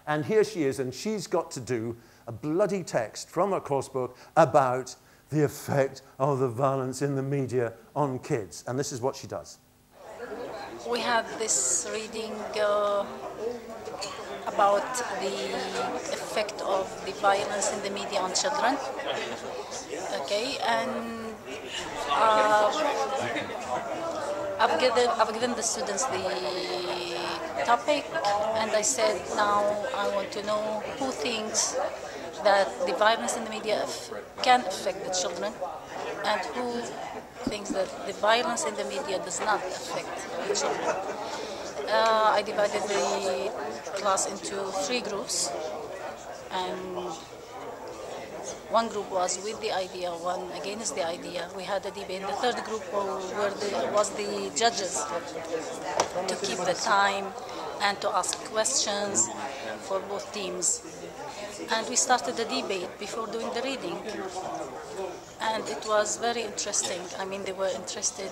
And here she is, and she's got to do a bloody text from a course book about the effect of the violence in the media on kids. And this is what she does. We had this reading about the effect of the violence in the media on children. Okay, and I've given the students the topic, and I said, now I want to know who thinks that the violence in the media can affect the children, and who thinks that the violence in the media does not affect the children. I divided the class into 3 groups, and one group was with the idea, one against the idea. We had a debate. The third group was the judges, to keep the time and to ask questions for both teams. And we started the debate before doing the reading. And it was very interesting. I mean, they were interested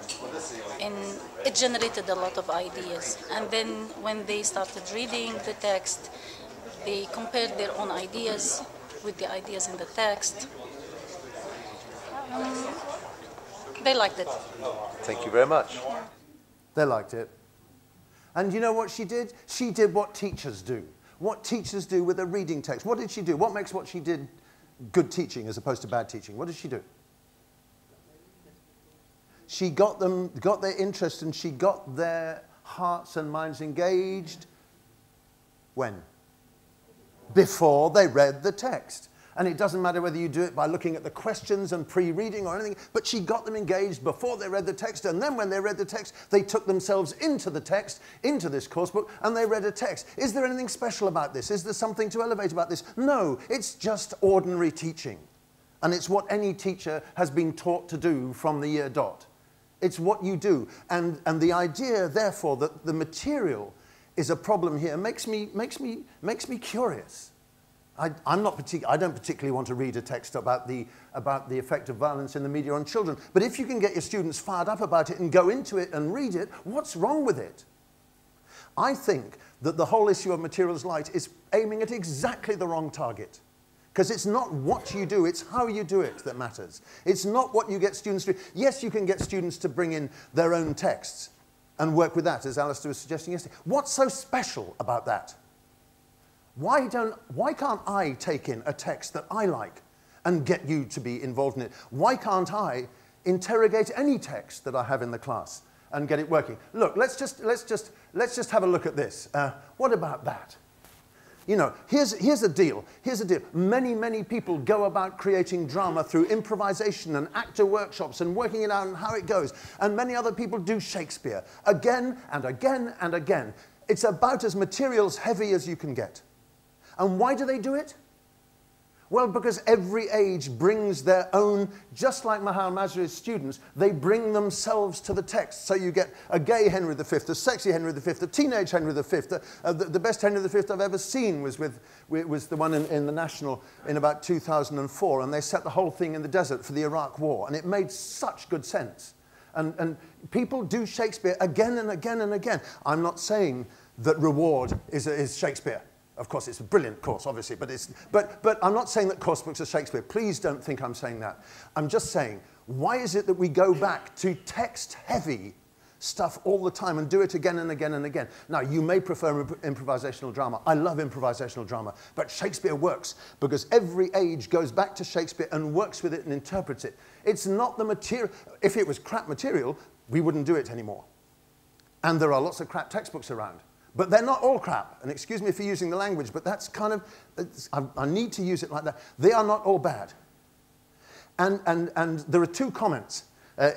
in, it generated a lot of ideas. And then when they started reading the text, they compared their own ideas with the ideas in the text. They liked it. Thank you very much. They liked it. And you know what she did? She did what teachers do. What teachers do with a reading text. What did she do? What makes what she did good teaching as opposed to bad teaching? What did she do? She got their interest, and she got their hearts and minds engaged. When? Before they read the text. And it doesn't matter whether you do it by looking at the questions and pre-reading or anything, but she got them engaged before they read the text, and then when they read the text, they took themselves into the text, into this course book, and they read a text. Is there anything special about this? Is there something to elevate about this? No, it's just ordinary teaching. And it's what any teacher has been taught to do from the year dot. It's what you do. And the idea, therefore, that the material is a problem here makes me curious. I don't particularly want to read a text about the effect of violence in the media on children. But if you can get your students fired up about it and go into it and read it, what's wrong with it? I think that the whole issue of materials light is aiming at exactly the wrong target. Because it's not what you do, it's how you do it that matters. It's not what you get students to do. Yes, you can get students to bring in their own texts and work with that, as Alistair was suggesting yesterday. What's so special about that? Why can't I take in a text that I like and get you to be involved in it? Why can't I interrogate any text that I have in the class and get it working? Look, let's just have a look at this. What about that? You know, here's the deal. Here's the deal. Many, many people go about creating drama through improvisation and actor workshops and working it out and how it goes. And many other people do Shakespeare again and again and again. It's about as materials heavy as you can get. And why do they do it? Well, because every age brings their own, just like Mahal Masri's students, they bring themselves to the text. So you get a gay Henry V, a sexy Henry V, a teenage Henry V. The best Henry V I've ever seen was the one in the National in about 2004, and they set the whole thing in the desert for the Iraq War, and it made such good sense. And people do Shakespeare again and again and again. I'm not saying that Reward is Shakespeare. Of course, it's a brilliant course, obviously, but I'm not saying that course books are Shakespeare. Please don't think I'm saying that. I'm just saying, why is it that we go back to text-heavy stuff all the time and do it again and again and again? Now, you may prefer improvisational drama. I love improvisational drama, but Shakespeare works because every age goes back to Shakespeare and works with it and interprets it. It's not the material. If it was crap material, we wouldn't do it anymore. And there are lots of crap textbooks around. But they're not all crap, and excuse me for using the language, but that's kind of, I need to use it like that. They are not all bad. And there are two comments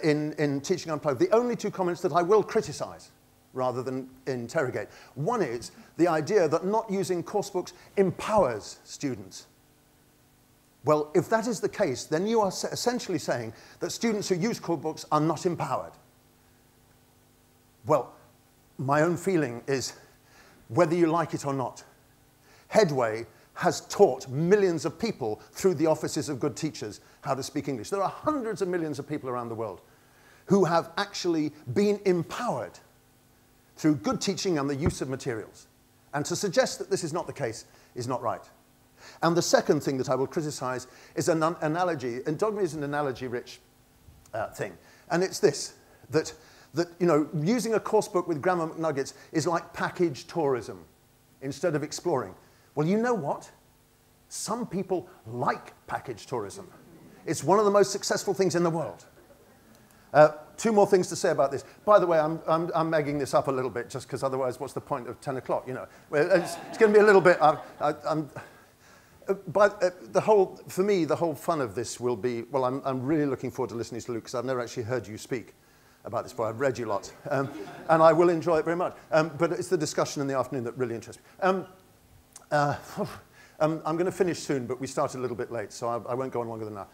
in Teaching Unplugged, the only two comments that I will criticize rather than interrogate. One is the idea that not using course books empowers students. Well, if that is the case, then you are essentially saying that students who use course books are not empowered. Well, my own feeling is, whether you like it or not, Headway has taught millions of people through the offices of good teachers how to speak English. There are hundreds of millions of people around the world who have actually been empowered through good teaching and the use of materials. And to suggest that this is not the case is not right. And the second thing that I will criticize is an analogy, and Dogma is an analogy-rich thing. And it's this, that you know, using a course book with grammar McNuggets is like package tourism instead of exploring. Well, you know what? Some people like package tourism. It's one of the most successful things in the world. Two more things to say about this. By the way, I'm megging this up a little bit, just because otherwise what's the point of 10 o'clock, you know? It's going to be a little bit... for me, the whole fun of this will be... Well, I'm really looking forward to listening to Luke, because I've never actually heard you speak about this before. I've read you a lot, and I will enjoy it very much. But it's the discussion in the afternoon that really interests me. I'm going to finish soon, but we started a little bit late, so I won't go on longer than that.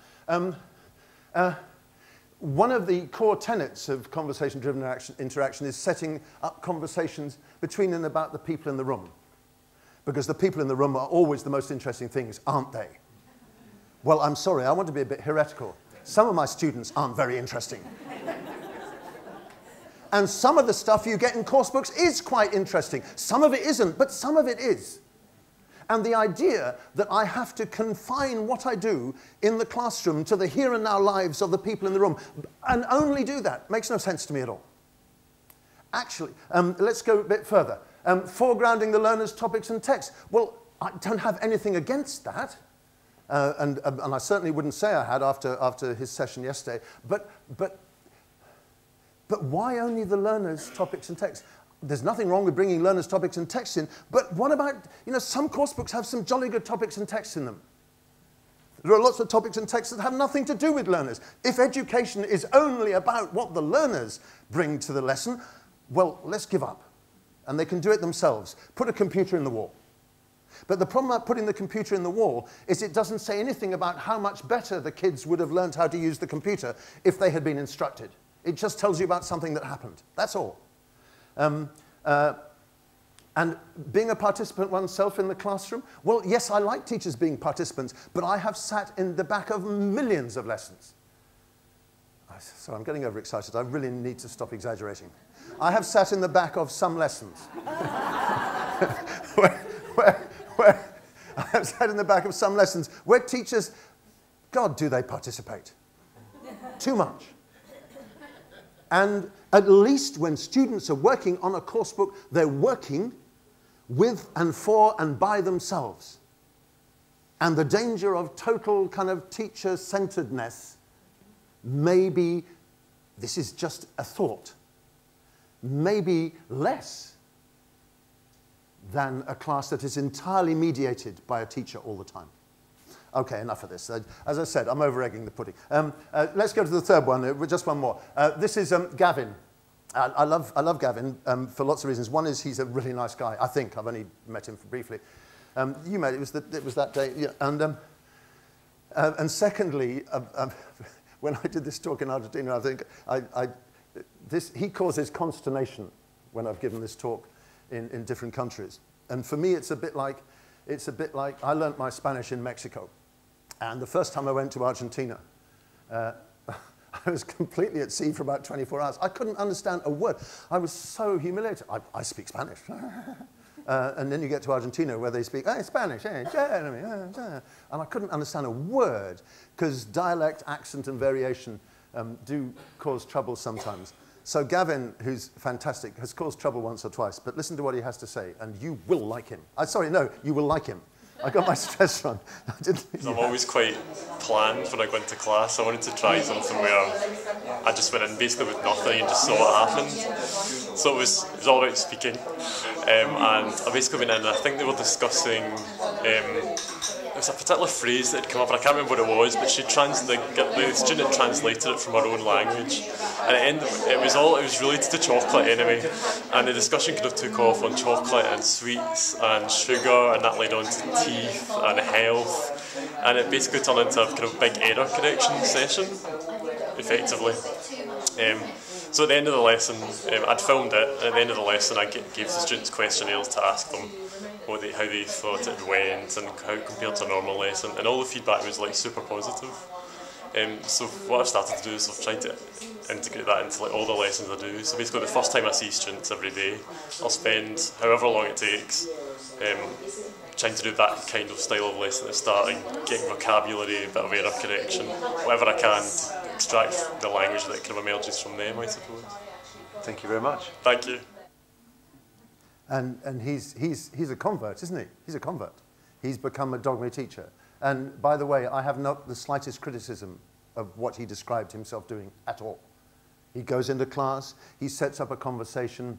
One of the core tenets of conversation-driven interaction is setting up conversations between and about the people in the room. Because the people in the room are always the most interesting things, aren't they? Well, I'm sorry, I want to be a bit heretical. Some of my students aren't very interesting. And some of the stuff you get in course books is quite interesting. Some of it isn't, but some of it is. And the idea that I have to confine what I do in the classroom to the here and now lives of the people in the room, and only do that, makes no sense to me at all. Actually, let's go a bit further. Foregrounding the learner's topics and texts. Well, I don't have anything against that. And I certainly wouldn't say I had after his session yesterday. But why only the learner's topics and texts? There's nothing wrong with bringing learner's topics and texts in, but what about, you know, some course books have some jolly good topics and texts in them. There are lots of topics and texts that have nothing to do with learners. If education is only about what the learners bring to the lesson, well, let's give up. And they can do it themselves. Put a computer in the wall. But the problem about putting the computer in the wall is it doesn't say anything about how much better the kids would have learned how to use the computer if they had been instructed. It just tells you about something that happened. That's all. And being a participant oneself in the classroom, well, yes, I like teachers being participants, but I have sat in the back of millions of lessons. So I'm getting overexcited. I really need to stop exaggerating. I have sat in the back of some lessons. where I have sat in the back of some lessons where teachers, God, do they participate? Too much. And at least when students are working on a course book, they're working with and for and by themselves. And the danger of total kind of teacher-centeredness may be, this is just a thought, maybe less than a class that is entirely mediated by a teacher all the time. Okay, enough of this. As I said, I'm over-egging the pudding. Let's go to the third one, just one more. This is Gavin. I love Gavin for lots of reasons. One is he's a really nice guy. I think. I've only met him briefly. You met, it was that day. Yeah. And secondly, when I did this talk in Argentina, I think he causes consternation when I've given this talk in different countries. And for me, it's a bit like I learnt my Spanish in Mexico. And the first time I went to Argentina, I was completely at sea for about 24 hours. I couldn't understand a word. I was so humiliated. I speak Spanish. And then you get to Argentina where they speak, hey, Spanish, hey, Jeremy, and I couldn't understand a word because dialect, accent, and variation do cause trouble sometimes. So Gavin, who's fantastic, has caused trouble once or twice, but listen to what he has to say, and you will like him. Sorry, no, you will like him. I got my stress on. I'm always quite planned when I go into class. I wanted to try something where I just went in basically with nothing and just saw what happened. So it was all about speaking. And I basically went in and I think they were discussing, there was a particular phrase that had come up, and I can't remember what it was, but the student translated it from her own language. And at the end, it was related to chocolate anyway. And the discussion kind of took off on chocolate and sweets and sugar, and that led on to teeth and health. And it basically turned into a kind of big error correction session, effectively. So at the end of the lesson, I'd filmed it, and at the end of the lesson I gave the students questionnaires to ask them how they thought it went and how it compared to a normal lesson, and all the feedback was like super positive. So what I've started to do is I've tried to integrate that into like all the lessons I do. So basically the first time I see students every day, I'll spend however long it takes trying to do that kind of style of lesson at the start and getting vocabulary, a bit of error correction, whatever I can to extract the language that kind of emerges from them, I suppose. Thank you very much. Thank you. And he's a convert, isn't he? He's a convert. He's become a Dogma teacher. And by the way, I have not the slightest criticism of what he described himself doing at all. He goes into class, he sets up a conversation,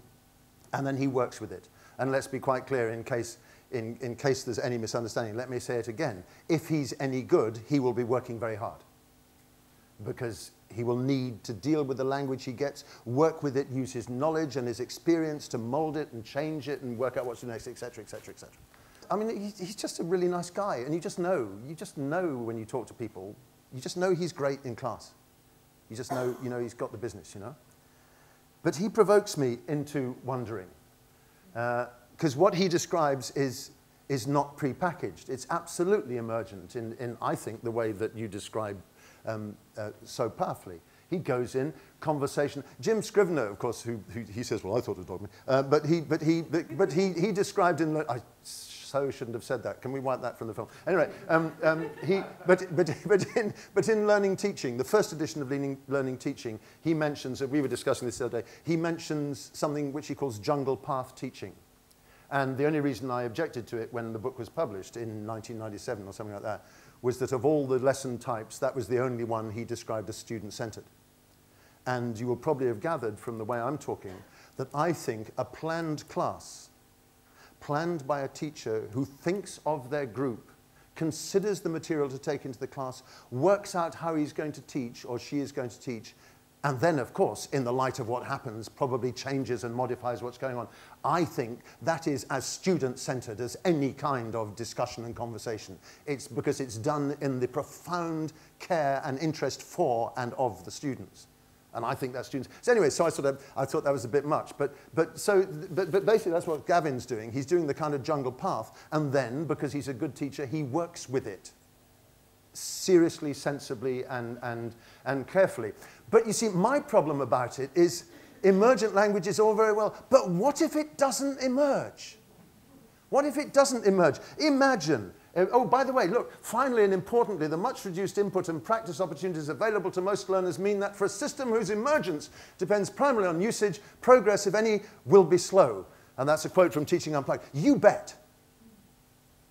and then he works with it. And let's be quite clear, in case there's any misunderstanding, let me say it again. If he's any good, he will be working very hard, because he will need to deal with the language he gets, work with it, use his knowledge and his experience to mold it and change it and work out what's next, etc., etc., etc. I mean, he's just a really nice guy, and you just know when you talk to people, you just know he's great in class. You just know, he's got the business, But he provokes me into wondering, because what he describes is not prepackaged. It's absolutely emergent in I think, the way that you describe so powerfully. He goes in, conversation. Jim Scrivener, of course, who he says, well, I thought it was Dogma, but he described in. I so shouldn't have said that. Can we wipe that from the film? Anyway, but in Learning Teaching, the first edition of Learning Teaching, he mentions, we were discussing this the other day, he mentions something which he calls jungle path teaching. And the only reason I objected to it when the book was published in 1997 or something like that was that of all the lesson types, that was the only one he described as student-centered. And you will probably have gathered from the way I'm talking that I think a planned class, planned by a teacher who thinks of their group, considers the material to take into the class, works out how he's going to teach or she is going to teach, and then, of course, in the light of what happens, probably changes and modifies what's going on. I think that is as student-centered as any kind of discussion and conversation. It's because it's done in the profound care and interest for and of the students. And I think that's students. So anyway, so I thought that was a bit much. But basically that's what Gavin's doing. He's doing the kind of jungle path, and then, because he's a good teacher, he works with it seriously, sensibly, and carefully. But you see, my problem about it is emergent language is all very well, but what if it doesn't emerge? What if it doesn't emerge? Imagine. Oh, by the way, look, finally and importantly, the much reduced input and practice opportunities available to most learners mean that for a system whose emergence depends primarily on usage, progress, if any, will be slow. And that's a quote from Teaching Unplugged. You bet.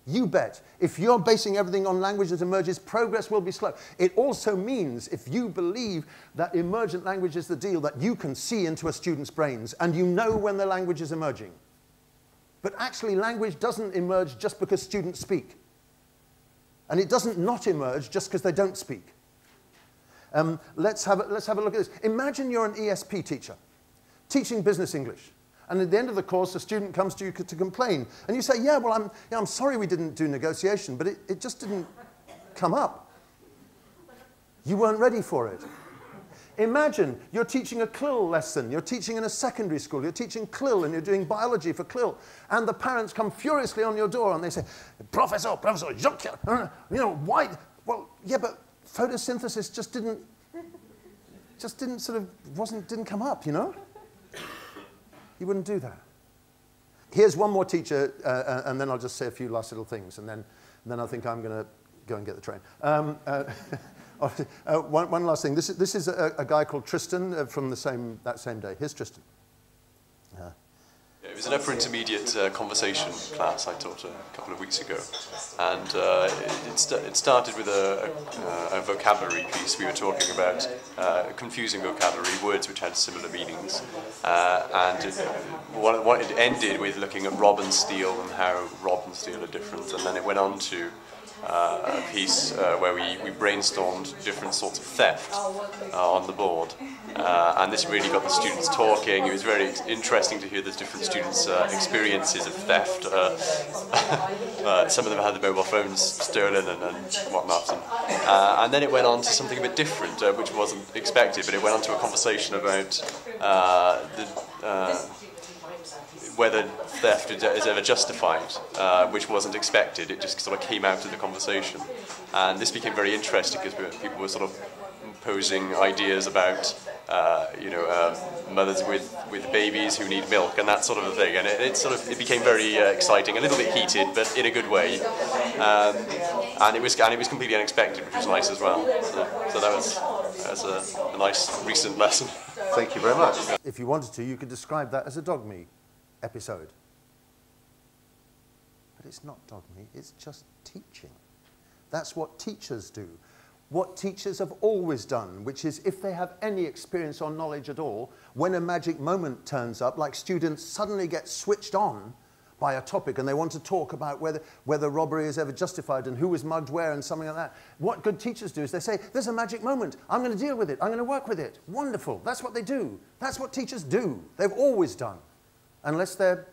You bet. If you're basing everything on language that emerges, progress will be slow. It also means, if you believe that emergent language is the deal, that you can see into a student's brains and you know when the language is emerging. But actually, language doesn't emerge just because students speak. And it doesn't not emerge just because they don't speak. Let's have a look at this. Imagine you're an ESP teacher, teaching business English. And at the end of the course, a student comes to you to complain. And you say, yeah, well, I'm sorry we didn't do negotiation, but it just didn't come up. You weren't ready for it. Imagine you're teaching a CLIL lesson. You're teaching in a secondary school. You're teaching CLIL, and you're doing biology for CLIL. And the parents come furiously on your door, and they say, Professor, you know, why? Well, yeah, but photosynthesis didn't come up, you know? You wouldn't do that. Here's one more teacher, and then I'll just say a few last little things, and then I think I'm going to go and get the train. One last thing. This is a guy called Tristan from that same day. Here's Tristan. It was an upper intermediate conversation class I taught a couple of weeks ago, and it started with a vocabulary piece. We were talking about confusing vocabulary, words which had similar meanings, and it ended with looking at rob and steal and how rob and steal are different, and then it went on to a piece where we brainstormed different sorts of theft on the board, and this really got the students talking. It was very interesting to hear the different students' experiences of theft. Some of them had their mobile phones stolen and whatnot, and then it went on to something a bit different, which wasn't expected, but it went on to a conversation about whether theft is ever justified, which wasn't expected. It just sort of came out of the conversation. And this became very interesting because people were sort of posing ideas about, mothers with babies who need milk and that sort of a thing. And it became very exciting, a little bit heated, but in a good way. And it was completely unexpected, which was nice as well. So that was a nice recent lesson. Thank you very much. If you wanted to, you could describe that as a Dogma episode. But it's not Dogma, it's just teaching. That's what teachers do. What teachers have always done, which is if they have any experience or knowledge at all, when a magic moment turns up, like students suddenly get switched on by a topic and they want to talk about whether robbery is ever justified and who was mugged where and something like that. What good teachers do is they say, there's a magic moment, I'm going to deal with it, I'm going to work with it. Wonderful, that's what they do. That's what teachers do. They've always done. Unless they're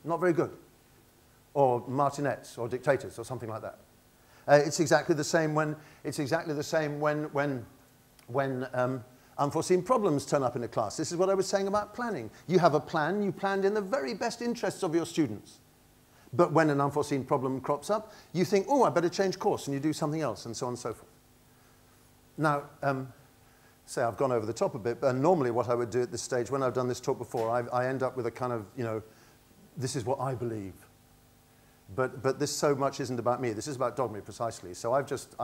not very good, or martinets, or dictators, or something like that. It's exactly the same when unforeseen problems turn up in a class. This is what I was saying about planning. You have a plan, you planned in the very best interests of your students. But when an unforeseen problem crops up, you think, oh, I better change course, and you do something else, and so on and so forth. Now, say I've gone over the top a bit, but normally what I would do at this stage, when I've done this talk before, I end up with a kind of, this is what I believe. But this so much isn't about me. This is about Dogma precisely. So I've just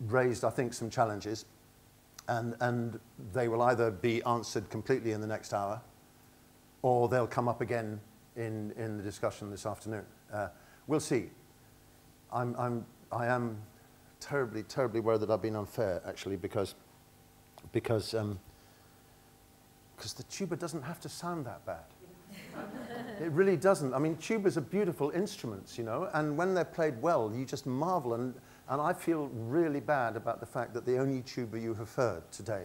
raised, I think, some challenges, and they will either be answered completely in the next hour, or they'll come up again in the discussion this afternoon. We'll see. I am terribly, terribly worried that I've been unfair, actually, because the tuba doesn't have to sound that bad. It really doesn't. I mean, tubas are beautiful instruments, and when they're played well, you just marvel. And I feel really bad about the fact that the only tuba you have heard today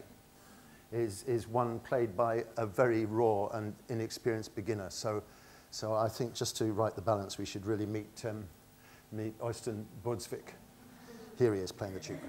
is one played by a very raw and inexperienced beginner. So I think just to right the balance, we should really meet Øystein Bordsvik. Here he is playing the tuba.